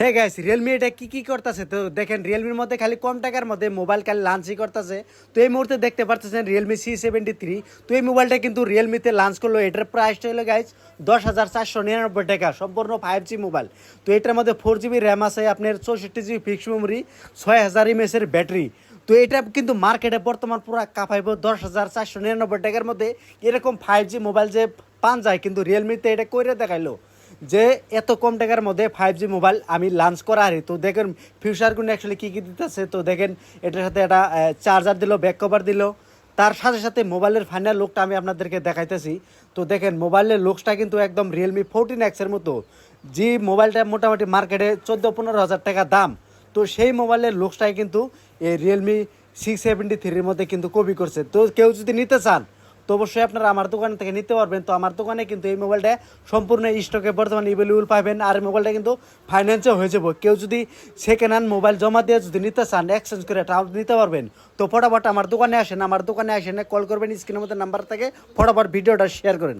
হ্যাঁ guys, Realme এটা কি করতেছে তো দেখেন। রিয়েলমির মধ্যে খালি কম টাকার মধ্যে মোবাইল খালি লঞ্চই করতেছে। তো এই মুহূর্তে দেখতে পারতেছেন রিয়েলমি C73। তো এই মোবাইলটা কিন্তু রিয়েলমিতে লঞ্চ করলো। এটার প্রাইসটা হলো গাইস 10,499 টাকা, সম্পূর্ণ 5G মোবাইল। তো এটার মধ্যে 4GB র্যাম আছে, আপনার 64GB ফিক্স মেমোরি, 6000 mAh এর ব্যাটারি। তো এটা কিন্তু মার্কেটে বর্তমান পুরো কাঁপাইব 10,499 টাকার মধ্যে। এরকম 5G মোবাইল যে পান যায়, কিন্তু রিয়েলমিতে এটা কইরে দেখাইলো যে এত কম টাকার মধ্যে 5G মোবাইল আমি লঞ্চ করা আরে। তো দেখেন ফিউচারগুলো অ্যাকচুয়ালি কী দিতেছে। তো দেখেন এটার সাথে একটা চার্জার দিল, ব্যাক কভার দিল, তার সাথে সাথে মোবাইলের ফাইনাল লুকটা আমি আপনাদেরকে দেখাইতেছি। তো দেখেন মোবাইলের লুকসটা কিন্তু একদম রিয়েলমি 14X-এর মতো। যে মোবাইলটা মোটামুটি মার্কেটে 14-15 হাজার টাকা দাম, তো সেই মোবাইলের লুকসটাই কিন্তু এই রিয়েলমি 673-র মধ্যে কিন্তু কপি করছে। তো কেউ যদি নিতে চান তো অবশ্যই আপনারা আমার দোকান থেকে নিতে পারবেন। তো আমার দোকানে কিন্তু এই মোবাইলটা সম্পূর্ণ স্টকে বর্তমানে অ্যাভেলেবল পাবেন। আর মোবাইলটা কিন্তু ফাইন্যান্সও হয়ে যাবো। কেউ যদি সেকেন্ড হ্যান্ড মোবাইল জমা দিয়ে যদি নিতে চান, এক্সচেঞ্জ করে তাও নিতে পারবেন। তো ফটাফট আমার দোকানে আসেন, কল করবেন, স্ক্রিনের মধ্যে নাম্বার থাকে, ফটাফট ভিডিওটা শেয়ার করেন।